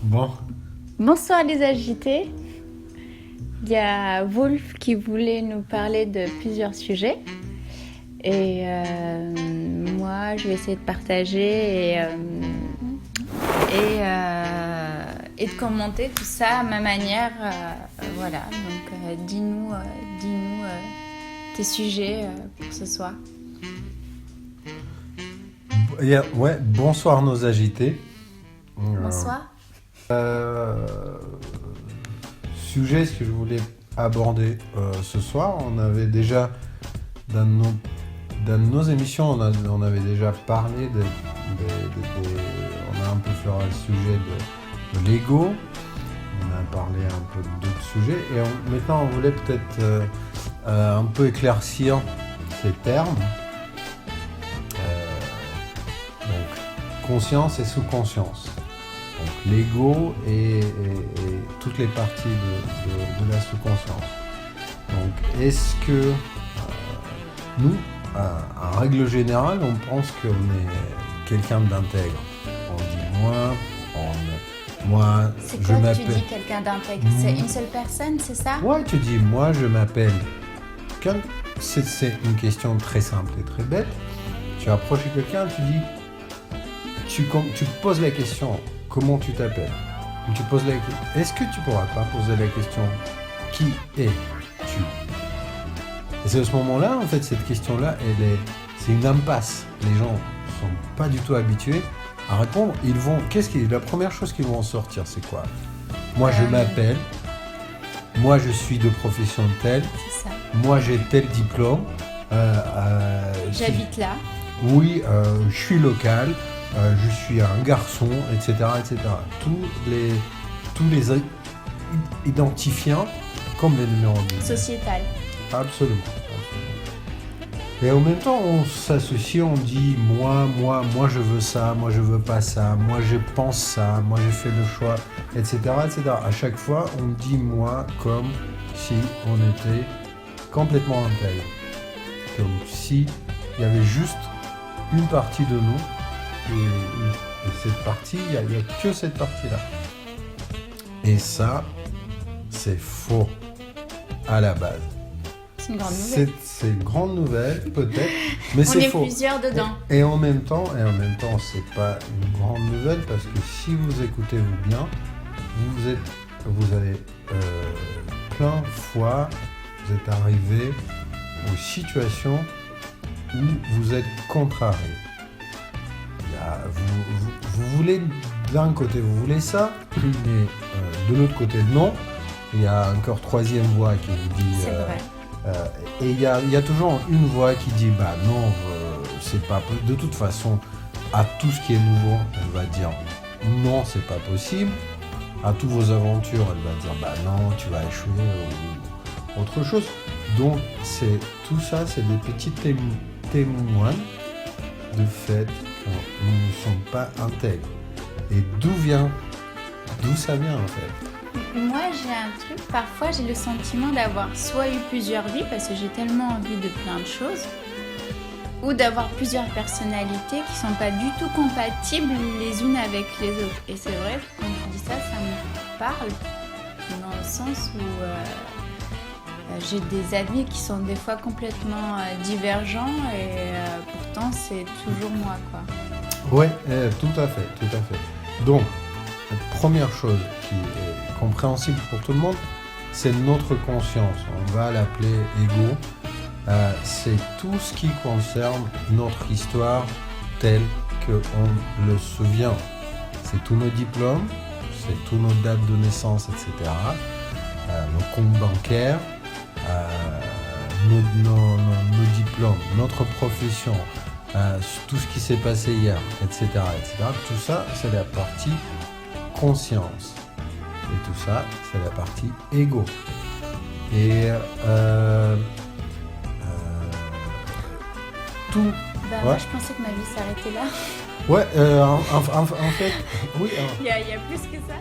Bon, Bonsoir les agités. Il y a Wolf qui voulait nous parler de plusieurs sujets. Et moi, je vais essayer de partager et de commenter tout ça à ma manière. Voilà, donc dis-nous tes sujets pour ce soir. ouais, bonsoir nos agités. Bonsoir. Sujet, ce que je voulais aborder ce soir, on avait déjà, dans nos émissions, on avait déjà parlé on a un peu fait le sujet de l'ego, on a parlé un peu d'autres sujets, et maintenant on voulait peut-être un peu éclaircir ces termes. Donc, conscience et sous-conscience. Donc l'ego et toutes les parties de la sous-conscience. Donc est-ce que nous, en règle générale, on pense qu'on est quelqu'un d'intègre. On dit moi, C'est je quoi que m'appelle... tu dis quelqu'un d'intègre? C'est une seule personne, c'est ça? Ouais, tu dis moi je m'appelle... C'est une question très simple et très bête. Tu approches quelqu'un, tu dis... Tu poses la question, comment tu t'appelles? Tu poses la question, est-ce que tu pourras pas poser la question, qui es-tu? Et c'est à ce moment-là, en fait, cette question-là, c'est une impasse. Les gens ne sont pas du tout habitués à répondre. La première chose qu'ils vont sortir, c'est quoi? Moi, je m'appelle, moi, je suis de profession telle, C'est ça. moi, j'ai tel diplôme. J'habite là. Oui, je suis local. Je suis un garçon, etc., etc. Tous les identifiants comme les numéros de Sociétal. Absolument. Et en même temps, on s'associe, on dit moi je veux ça, moi je veux pas ça, moi je pense ça, moi j'ai fait le choix, etc., etc. À chaque fois, on dit moi comme si on était complètement intègre. Comme si il y avait juste une partie de nous. Et cette partie, il n'y a que cette partie-là. Et ça, c'est faux à la base. C'est une grande nouvelle. C'est une grande nouvelle, peut-être, mais c'est faux. On est plusieurs dedans. Et en même temps, c'est pas une grande nouvelle parce que si vous écoutez-vous bien, vous avez plein de fois, vous êtes arrivé aux situations où vous êtes contrarié. Vous voulez, d'un côté, vous voulez ça, mais de l'autre côté, non. Il y a encore troisième voix qui vous dit... C'est vrai. Et il y a toujours une voix qui dit, bah non, c'est pas possible. De toute façon, à tout ce qui est nouveau, elle va dire, non, c'est pas possible. À toutes vos aventures, elle va dire, bah non, tu vas échouer ou autre chose. Donc, tout ça, c'est des petits témoins de fait que nous ne sommes pas intègres. Et d'où ça vient en fait? Moi, j'ai un truc, parfois j'ai le sentiment d'avoir soit eu plusieurs vies, parce que j'ai tellement envie de plein de choses, ou d'avoir plusieurs personnalités qui sont pas du tout compatibles les unes avec les autres. Et c'est vrai, quand tu dis ça, ça me parle, dans le sens où j'ai des amis qui sont des fois complètement divergents, et pourtant c'est toujours moi, quoi. Ouais, tout à fait. Donc, la première chose qui est compréhensible pour tout le monde, c'est notre conscience. On va l'appeler ego. C'est tout ce qui concerne notre histoire telle qu'on le souvient. C'est tous nos diplômes, c'est tous nos dates de naissance, etc. Nos comptes bancaires, nos diplômes, notre profession, tout ce qui s'est passé hier, etc., etc. Tout ça, c'est la partie conscience. Et tout ça, c'est la partie ego. Et tout... Moi, je pensais que ma vie s'arrêtait là. Ouais, en fait, oui. Il y a plus que ça.